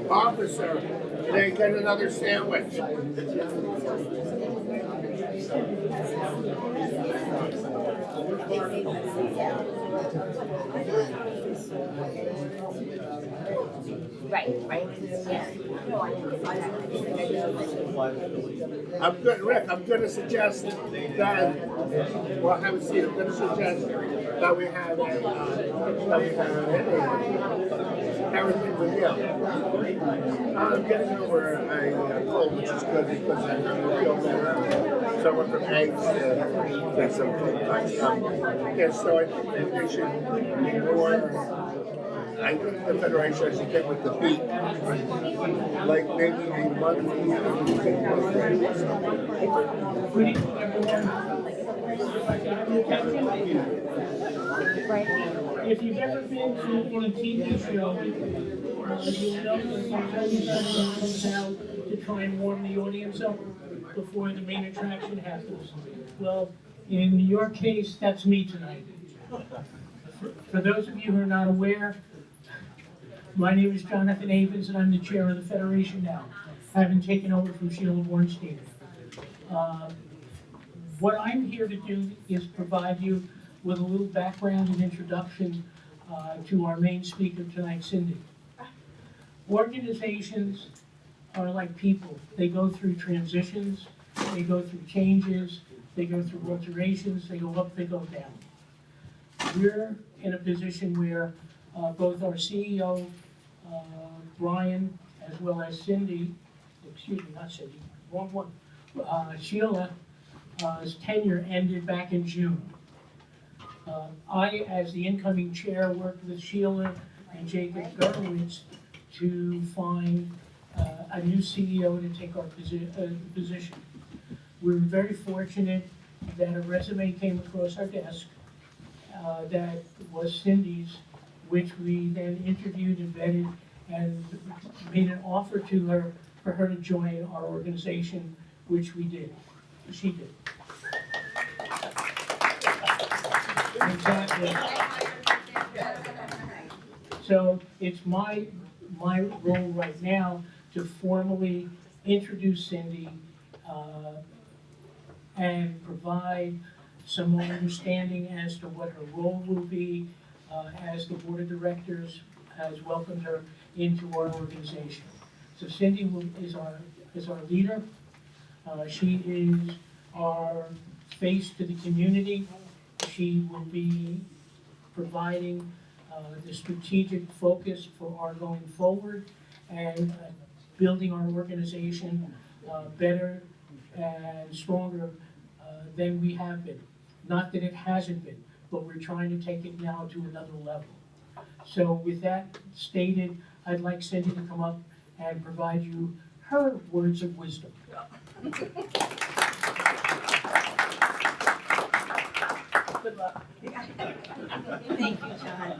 Officer, they get another sandwich. Right, yeah. I'm good, Rick. I'm going to suggest that. Well, have a seat. I'm going to suggest that we have everything with you. I'm getting over a cold, which is good because I feel better. So I went from eggs to some food. Yeah, so I think they should be more. I think the Federation should get with the beat, like maybe a monthly program or something. If you've ever been to a TV show, you'll know that sometimes someone comes out to try and warm the audience up before the main attraction happens. Well, in your case, that's me tonight. For those of you who are not aware, my name is Jonathan Avens, and I'm the chair of the Federation now. I haven't taken over from Sheila Bornstein. What I'm here to do is provide you with a little background and introduction to our main speaker tonight, Cindy. Organizations are like people. They go through transitions, they go through changes, they go through alterations, they go up, they go down. We're in a position where both our CEO, Brian, as well as Cindy, not Cindy, wrong one, Sheila's tenure ended back in June. I, as the incoming chair, worked with Sheila and Jacob Gerwitz to find a new CEO to take our position. We were very fortunate that a resume came across our desk that was Cindy's, which we then interviewed and vetted and made an offer to her for her to join our organization, which we did. She did. Exactly. So it's my role right now to formally introduce Cindy and provide some more understanding as to what her role will be as the board of directors has welcomed her into our organization. So Cindy is our leader. She is our face to the community. She will be providing the strategic focus for our going forward and building our organization better and stronger than we have been. Not that it hasn't been, but we're trying to take it now to another level. So with that stated, I'd like Cindy to come up and provide you her words of wisdom. Good luck. Thank you, John.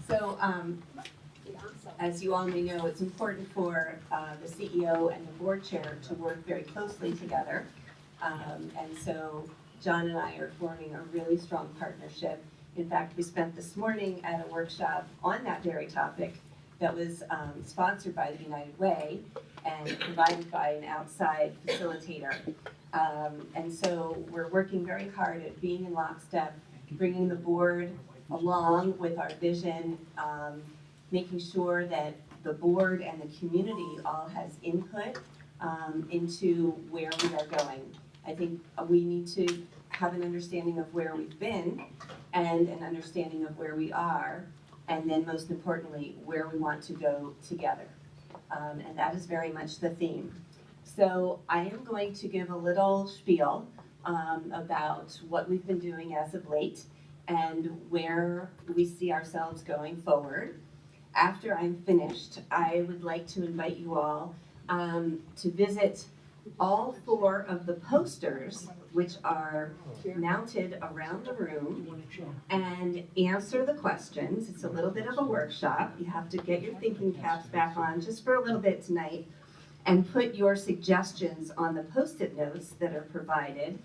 So, as you all may know, it's important for the CEO and the board chair to work very closely together. And so John and I are forming a really strong partnership. In fact, we spent this morning at a workshop on that very topic that was sponsored by the United Way and provided by an outside facilitator. And so we're working very hard at being in lockstep, bringing the board along with our vision, making sure that the board and the community all has input into where we are going. I think we need to have an understanding of where we've been and an understanding of where we are, and then most importantly, where we want to go together. And that is very much the theme. So I am going to give a little spiel about what we've been doing as of late and where we see ourselves going forward. After I'm finished, I would like to invite you all to visit all 4 of the posters which are mounted around the room and answer the questions. It's a little bit of a workshop. You have to get your thinking caps back on just for a little bit tonight and put your suggestions on the Post-it notes that are provided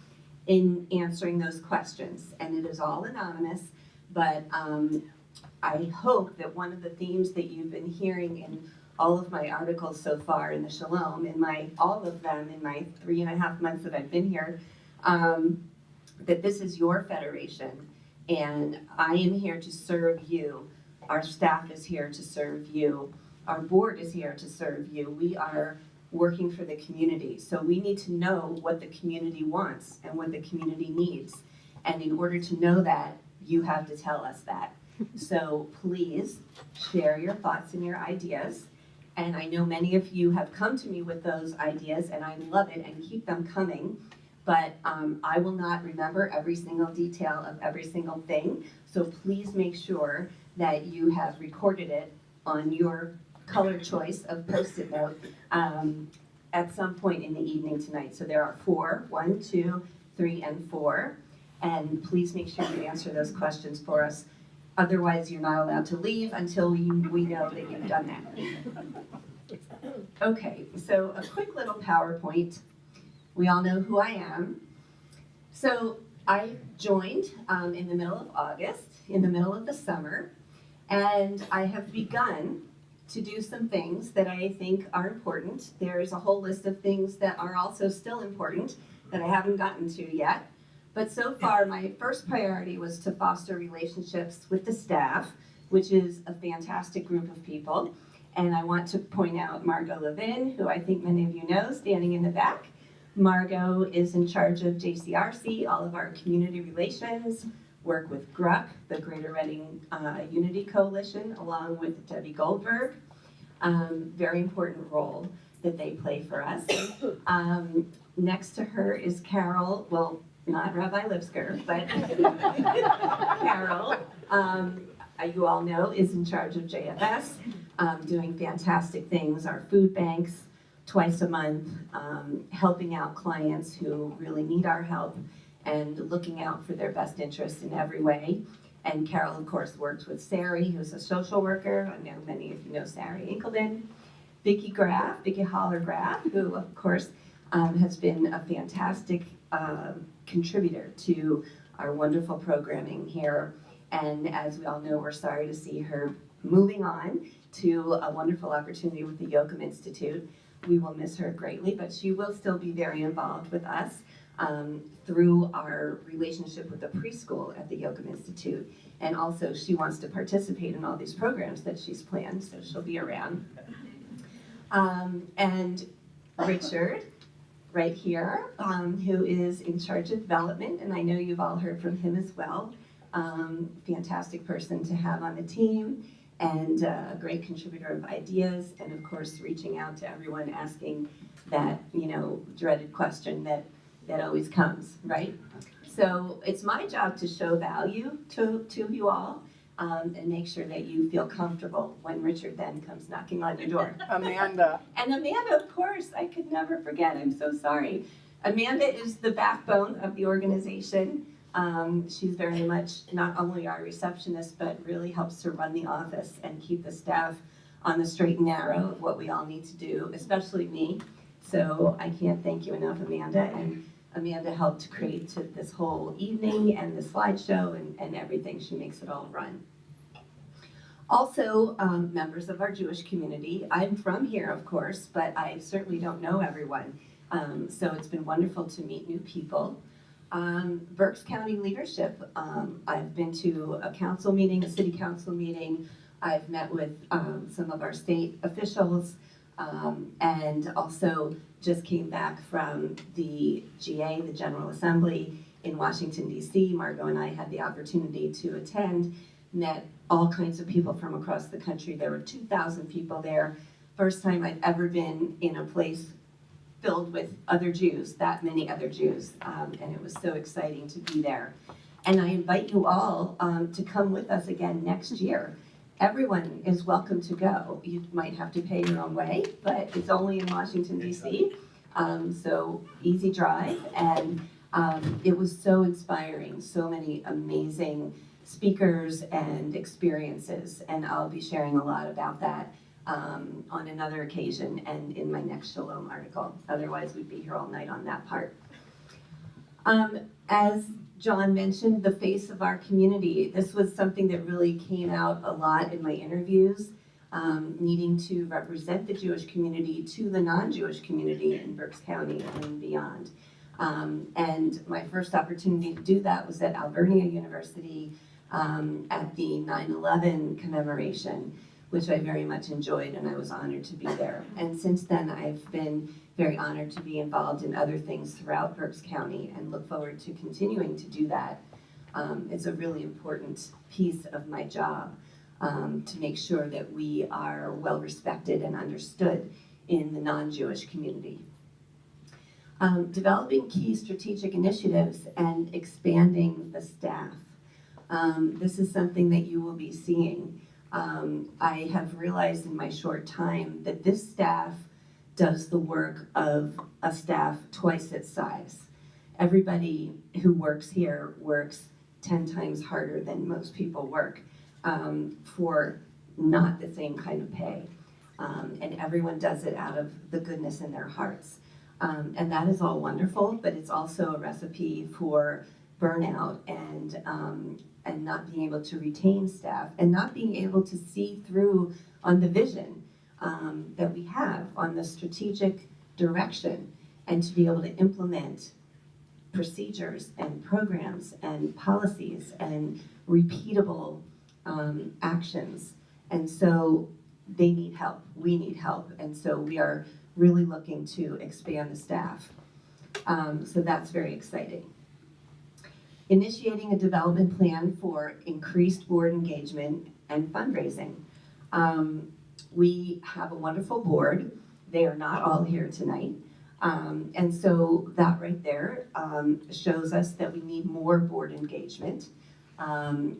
in answering those questions. And it is all anonymous, but I hope that one of the themes that you've been hearing in all of my articles so far in the Shalom, all of them in my 3.5 months that I've been here, that this is your federation, and I am here to serve you. Our staff is here to serve you. Our board is here to serve you. We are working for the community, so we need to know what the community wants and what the community needs. And in order to know that, you have to tell us that. So please share your thoughts and your ideas. And I know many of you have come to me with those ideas, and I love it, and keep them coming. But I will not remember every single detail of every single thing. So please make sure that you have recorded it on your color choice of Post-it note at some point in the evening tonight. So there are 4, 1, 2, 3, and 4. And please make sure you answer those questions for us. Otherwise, you're not allowed to leave until we know that you've done that. Okay, so a quick little PowerPoint. We all know who I am. So I joined in the middle of August, in the middle of the summer, and I have begun to do some things that I think are important. There's a whole list of things that are also still important that I haven't gotten to yet. But so far, my first priority was to foster relationships with the staff, which is a fantastic group of people. And I want to point out Margot Levin, who I think many of you know, standing in the back. Margot is in charge of JCRC, all of our community relations, work with GRUC, the Greater Reading Unity Coalition, along with Debbie Goldberg. Very important role that they play for us. Next to her is Carol, well, not Rabbi Lipsker, but Carol, you all know, is in charge of JFS, doing fantastic things, our food banks, twice a month, helping out clients who really need our help and looking out for their best interests in every way. And Carol, of course, works with Sari, who's a social worker. I know many of you know Sari Inkelden. Vicki Holler-Graf, who, of course, has been a fantastic contributor to our wonderful programming here. And as we all know, we're sorry to see her moving on to a wonderful opportunity with the Yoakum Institute. We will miss her greatly, but she will still be very involved with us through our relationship with the preschool at the Yoakum Institute. And also she wants to participate in all these programs that she's planned, so she'll be around. And Richard, right here, who is in charge of development, and I know you've all heard from him as well. Fantastic person to have on the team, and a great contributor of ideas, and of course reaching out to everyone asking that, dreaded question that always comes, right? So it's my job to show value to you all, and make sure that you feel comfortable when Richard then comes knocking on your door. Amanda. And Amanda, of course, I could never forget, I'm so sorry. Amanda is the backbone of the organization. She's very much not only our receptionist, but really helps to run the office and keep the staff on the straight and narrow of what we all need to do, especially me. So I can't thank you enough, Amanda. And Amanda helped to create this whole evening and the slideshow and everything. She makes it all run. Also, members of our Jewish community. I'm from here, of course, but I certainly don't know everyone. So it's been wonderful to meet new people. Berks County leadership. I've been to a council meeting, a city council meeting. I've met with some of our state officials, and also just came back from the GA, the General Assembly in Washington, D.C. Margot and I had the opportunity to attend, met all kinds of people from across the country. There were 2,000 people there. First time I've ever been in a place filled with other Jews, that many other Jews, and it was so exciting to be there. And I invite you all to come with us again next year. Everyone is welcome to go. You might have to pay your own way, but it's only in Washington, D.C., so easy drive. And it was so inspiring, so many amazing speakers and experiences, and I'll be sharing a lot about that on another occasion and in my next Shalom article. Otherwise, we'd be here all night on that part. As John mentioned, the face of our community. This was something that really came out a lot in my interviews, needing to represent the Jewish community to the non-Jewish community in Berks County and beyond. And my first opportunity to do that was at Alvernia University at the 9/11 commemoration, which I very much enjoyed, and I was honored to be there. And since then, I've been very honored to be involved in other things throughout Berks County and look forward to continuing to do that. It's a really important piece of my job to make sure that we are well respected and understood in the non-Jewish community. Developing key strategic initiatives and expanding the staff. This is something that you will be seeing. I have realized in my short time that this staff does the work of a staff twice its size. Everybody who works here works 10 times harder than most people work for not the same kind of pay. And everyone does it out of the goodness in their hearts. And that is all wonderful, but it's also a recipe for burnout and not being able to retain staff and not being able to see through on the vision that we have on the strategic direction and to be able to implement procedures and programs and policies and repeatable actions. And so they need help, we need help, and so we are really looking to expand the staff. So that's very exciting. Initiating a development plan for increased board engagement and fundraising. We have a wonderful board. They are not all here tonight. And so that right there shows us that we need more board engagement.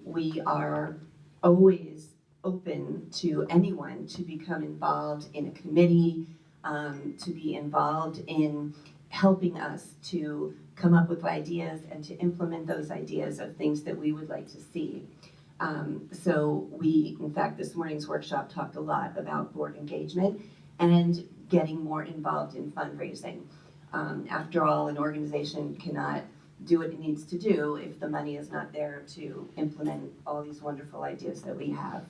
We are always open to anyone to become involved in a committee, to be involved in helping us to come up with ideas and to implement those ideas of things that we would like to see. So we, in fact, this morning's workshop talked a lot about board engagement and getting more involved in fundraising. After all, an organization cannot do what it needs to do if the money is not there to implement all these wonderful ideas that we have.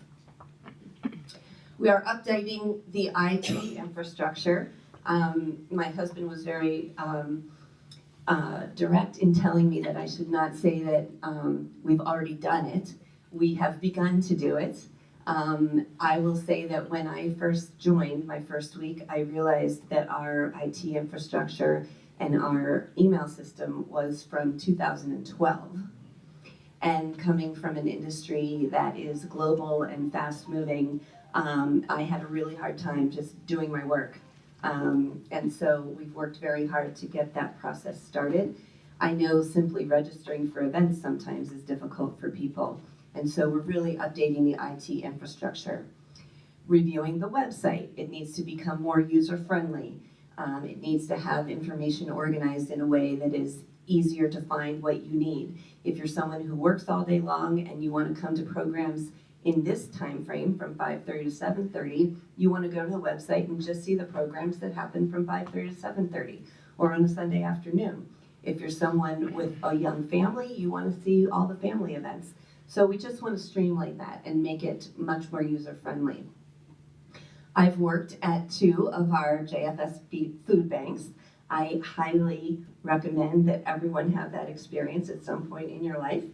We are updating the IT infrastructure. My husband was very direct in telling me that I should not say that we've already done it. We have begun to do it. I will say that when I first joined, my first week, I realized that our IT infrastructure and our email system was from 2012. And coming from an industry that is global and fast moving, I had a really hard time just doing my work. And so we've worked very hard to get that process started. I know simply registering for events sometimes is difficult for people. And so we're really updating the IT infrastructure. Reviewing the website. It needs to become more user-friendly. It needs to have information organized in a way that is easier to find what you need. If you're someone who works all day long and you want to come to programs in this time frame from 5:30 to 7:30, you want to go to the website and just see the programs that happen from 5:30 to 7:30 or on a Sunday afternoon. If you're someone with a young family, you want to see all the family events. So we just want to streamline that and make it much more user-friendly. I've worked at 2 of our JFS food banks. I highly recommend that everyone have that experience at some point in your life.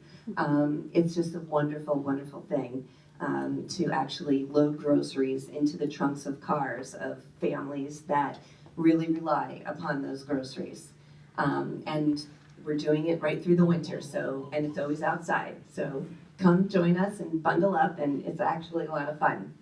It's just a wonderful, wonderful thing to actually load groceries into the trunks of cars of families that really rely upon those groceries. And we're doing it right through the winter, and it's always outside. So come join us and bundle up, and it's actually a lot of fun.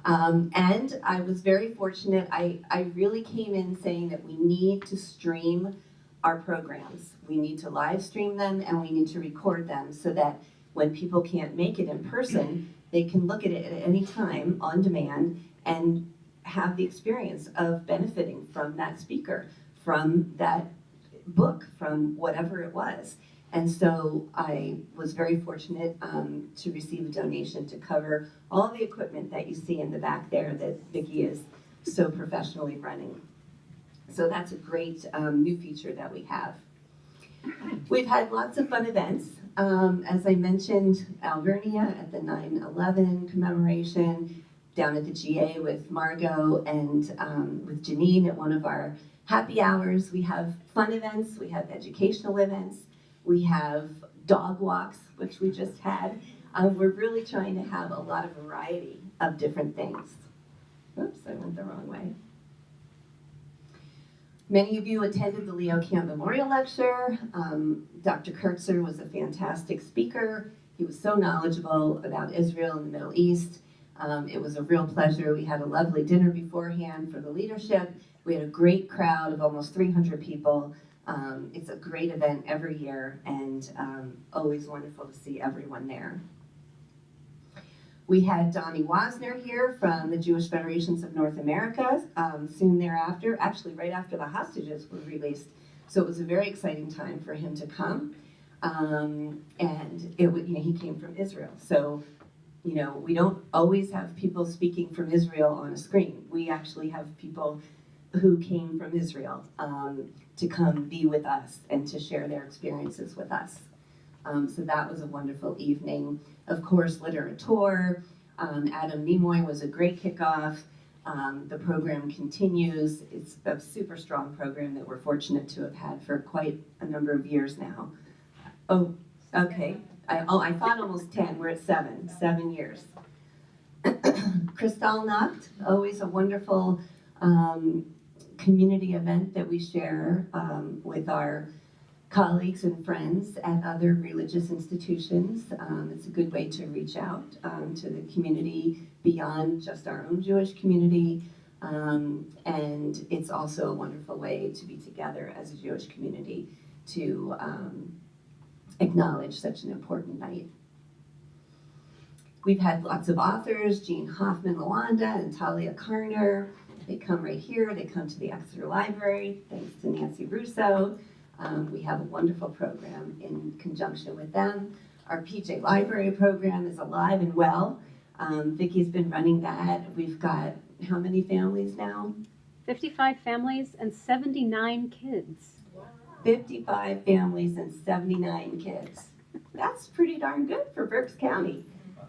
And I was very fortunate. I really came in saying that we need to stream our programs. We need to live stream them and we need to record them so that when people can't make it in person, they can look at it at any time on demand and have the experience of benefiting from that speaker, from that book, from whatever it was. And so I was very fortunate to receive a donation to cover all the equipment that you see in the back there that Vicki is so professionally running. So that's a great new feature that we have. We've had lots of fun events. As I mentioned, Alvernia at the 9/11 commemoration, down at the GA with Margot and with Janine at one of our happy hours. We have fun events, we have educational events, we have dog walks, which we just had. We're really trying to have a lot of variety of different things. Oops, I went the wrong way. Many of you attended the Leo Camp Memorial Lecture. Dr. Kurtzer was a fantastic speaker. He was so knowledgeable about Israel and the Middle East. It was a real pleasure. We had a lovely dinner beforehand for the leadership. We had a great crowd of almost 300 people. It's a great event every year, and always wonderful to see everyone there. We had Donnie Wasner here from the Jewish Federations of North America soon thereafter, actually right after the hostages were released. So it was a very exciting time for him to come. And he came from Israel. So, we don't always have people speaking from Israel on a screen. We actually have people who came from Israel to come be with us and to share their experiences with us. So that was a wonderful evening. Of course, Literature. Adam Nimoy was a great kickoff. The program continues. It's a super strong program that we're fortunate to have had for quite a number of years now. Oh, okay. I thought almost 10. We're at 7 years. Kristallnacht, always a wonderful community event that we share with our colleagues and friends at other religious institutions. It's a good way to reach out to the community beyond just our own Jewish community. And it's also a wonderful way to be together as a Jewish community to acknowledge such an important night. We've had lots of authors, Jean Hoffman Lawanda and Talia Karner. They come right here, they come to the Exeter Library, thanks to Nancy Russo. We have a wonderful program in conjunction with them. Our PJ Library program is alive and well. Vicki's been running that. We've got how many families now? 55 families and 79 kids. 55 families and 79 kids. That's pretty darn good for Berks County.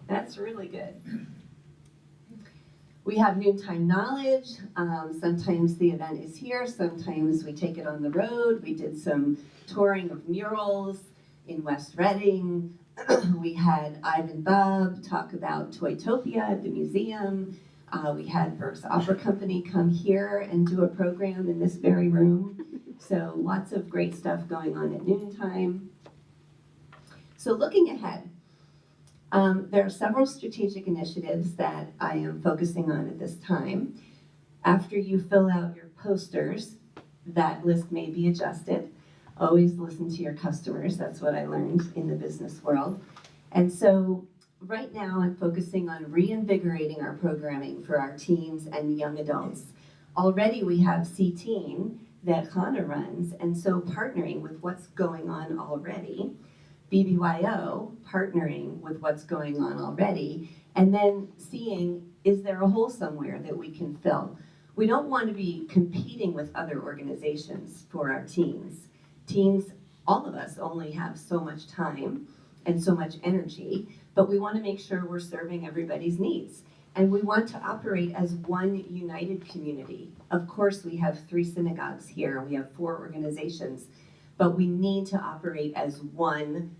That's really good. We have Noontime Knowledge. Sometimes the event is here, sometimes we take it on the road. We did some touring of murals in West Reading. We had Ivan Bub talk about Toytopia at the museum. We had Berks Opera Company come here and do a program in this very room. So lots of great stuff going on at noontime. So looking ahead, there are several strategic initiatives that I am focusing on at this time. After you fill out your posters, that list may be adjusted. Always listen to your customers. That's what I learned in the business world. And so right now I'm focusing on reinvigorating our programming for our teens and young adults. Already we have C-Teen that Hannah runs, and so partnering with what's going on already, BBYO partnering with what's going on already, and then seeing, is there a hole somewhere that we can fill? We don't want to be competing with other organizations for our teens. Teens, all of us only have so much time and so much energy, but we want to make sure we're serving everybody's needs. And we want to operate as one united community. Of course, we have 3 synagogues here, we have 4 organizations, but we need to operate as one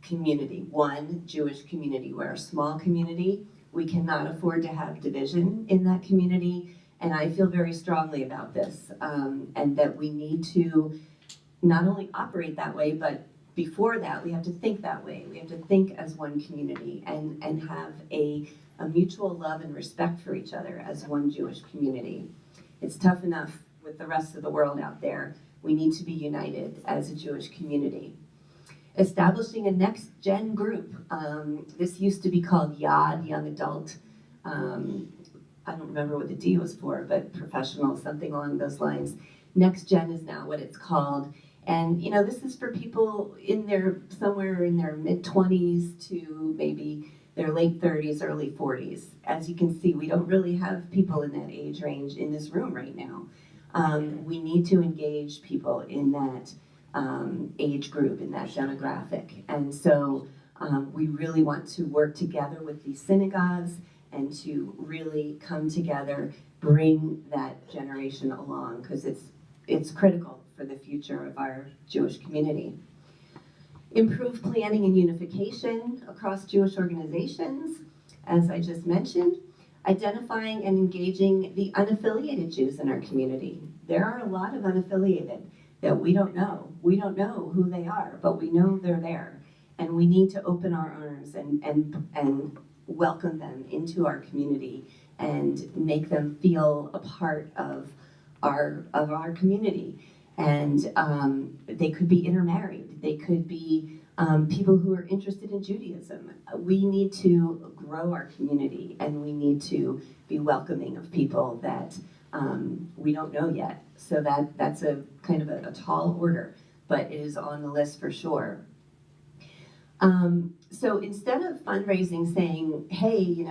community, one Jewish community. We're a small community. We cannot afford to have division in that community, and I feel very strongly about this, and that we need to not only operate that way, but before that, we have to think that way. We have to think as one community and have a mutual love and respect for each other as one Jewish community. It's tough enough with the rest of the world out there. We need to be united as a Jewish community. Establishing a next-gen group. This used to be called YAD, Young Adult. I don't remember what the D was for, but professional, something along those lines. Next Gen is now what it's called. And this is for people somewhere in their mid-20s to maybe their late 30s, early 40s. As you can see, we don't really have people in that age range in this room right now. We need to engage people in that age group, in that demographic. And so we really want to work together with these synagogues and to really come together, bring that generation along, because it's critical for the future of our Jewish community. Improve planning and unification across Jewish organizations, as I just mentioned. Identifying and engaging the unaffiliated Jews in our community. There are a lot of unaffiliated that we don't know. We don't know who they are, but we know they're there. And we need to open our arms and welcome them into our community and make them feel a part of our community. And they could be intermarried. They could be people who are interested in Judaism. We need to grow our community, and we need to be welcoming of people that we don't know yet. So that's a kind of a tall order, but it is on the list for sure. So instead of fundraising saying, hey,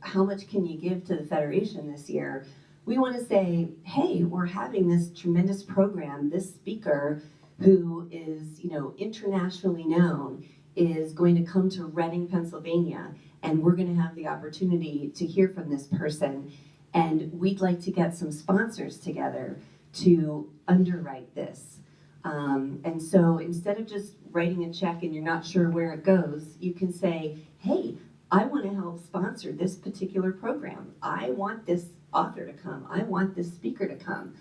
how much can you give to the Federation this year? We want to say, hey, we're having this tremendous program. This speaker who is, internationally known is going to come to Reading, Pennsylvania, and we're going to have the opportunity to hear from this person. And we'd like to get some sponsors together to underwrite this. And so instead of just writing a check and you're not sure where it goes, you can say, hey, I want to help sponsor this particular program. I want this author to come. I want this speaker to come.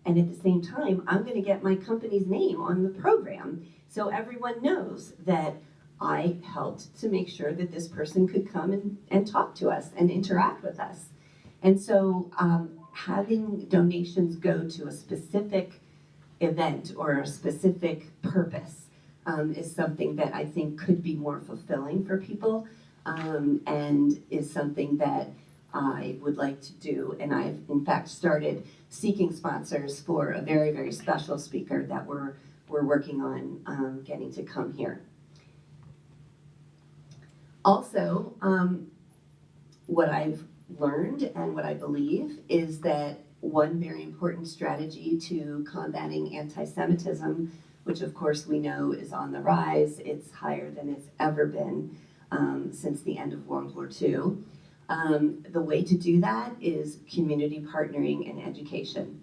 And at the same time, I'm going to get my company's name on the program so everyone knows that I helped to make sure that this person could come and talk to us and interact with us. And so having donations go to a specific event or a specific purpose is something that I think could be more fulfilling for people and is something that I would like to do. And I've in fact started seeking sponsors for a very, very special speaker that we're working on getting to come here. Also, what I've learned and what I believe is that one very important strategy to combating anti-Semitism, which of course we know is on the rise, it's higher than it's ever been since the end of World War II. The way to do that is community partnering and education.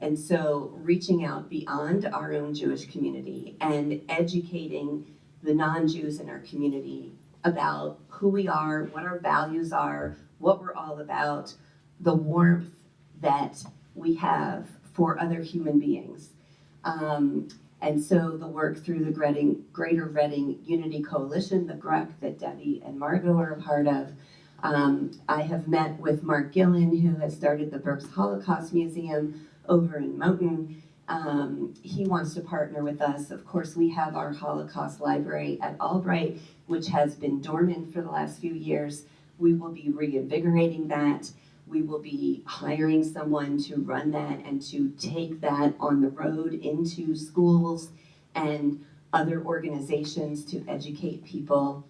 And so reaching out beyond our own Jewish community and educating the non-Jews in our community about who we are, what our values are, what we're all about, the warmth that we have for other human beings. And so the work through the Greater Reading Unity Coalition, the GREC that Debbie and Margot are a part of, I have met with Mark Gillen, who has started the Berks Holocaust Museum over in Mountain. He wants to partner with us. Of course, we have our Holocaust Library at Albright, which has been dormant for the last few years. We will be reinvigorating that. We will be hiring someone to run that and to take that on the road into schools and other organizations to educate people.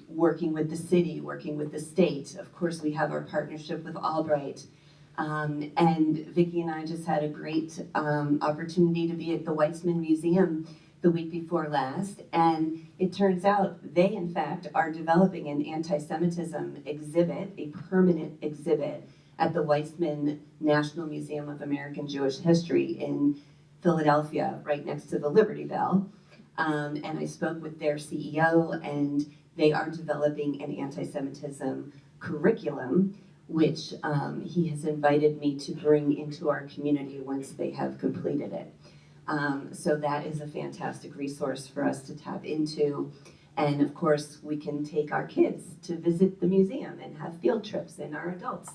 Working with the city, working with the state. Of course, we have our partnership with Albright. And Vicki and I just had a great opportunity to be at the Weitzman Museum the week before last. And it turns out they, in fact, are developing an anti-Semitism exhibit, a permanent exhibit, at the Weitzman National Museum of American Jewish History in Philadelphia, right next to the Liberty Bell. And I spoke with their CEO, and they are developing an anti-Semitism curriculum, which he has invited me to bring into our community once they have completed it. So that is a fantastic resource for us to tap into. And of course, we can take our kids to visit the museum and have field trips, and our adults.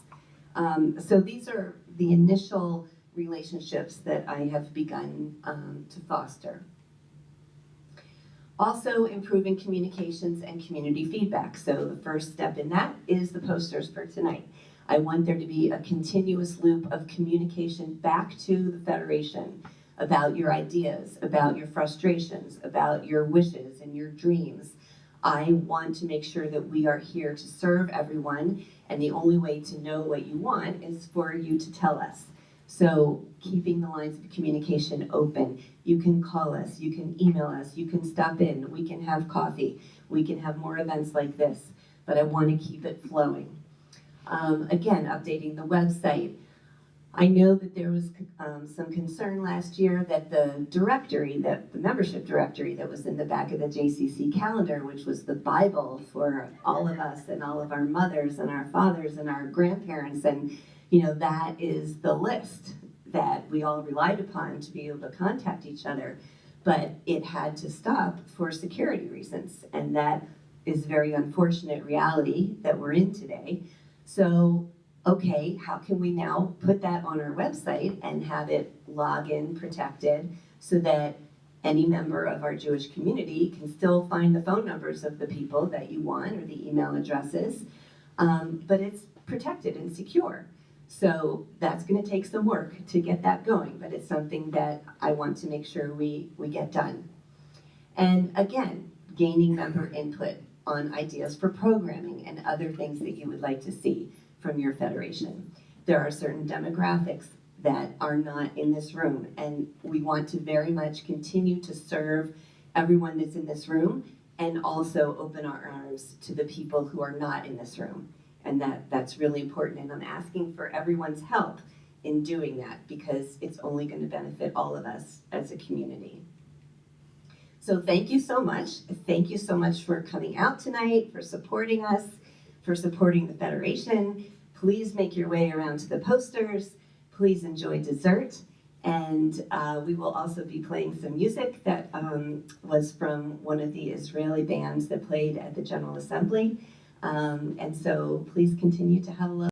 So these are the initial relationships that I have begun to foster. Also, improving communications and community feedback. So the first step in that is the posters for tonight. I want there to be a continuous loop of communication back to the Federation about your ideas, about your frustrations, about your wishes and your dreams. I want to make sure that we are here to serve everyone, and the only way to know what you want is for you to tell us. So keeping the lines of communication open. You can call us, you can email us, you can stop in, we can have coffee, we can have more events like this, but I want to keep it flowing. Again, updating the website. I know that there was some concern last year that the membership directory that was in the back of the JCC calendar, which was the Bible for all of us and all of our mothers and our fathers and our grandparents, and that is the list that we all relied upon to be able to contact each other, but it had to stop for security reasons, and that is a very unfortunate reality that we're in today. So, okay, how can we now put that on our website and have it login protected so that any member of our Jewish community can still find the phone numbers of the people that you want or the email addresses, but it's protected and secure. So that's going to take some work to get that going, but it's something that I want to make sure we get done. And again, gaining member input on ideas for programming and other things that you would like to see from your federation. There are certain demographics that are not in this room, and we want to very much continue to serve everyone that's in this room and also open our arms to the people who are not in this room. And that's really important, and I'm asking for everyone's help in doing that because it's only going to benefit all of us as a community. So thank you so much. Thank you so much for coming out tonight, for supporting us, for supporting the Federation. Please make your way around to the posters. Please enjoy dessert. And we will also be playing some music that was from one of the Israeli bands that played at the General Assembly. And so please continue to have a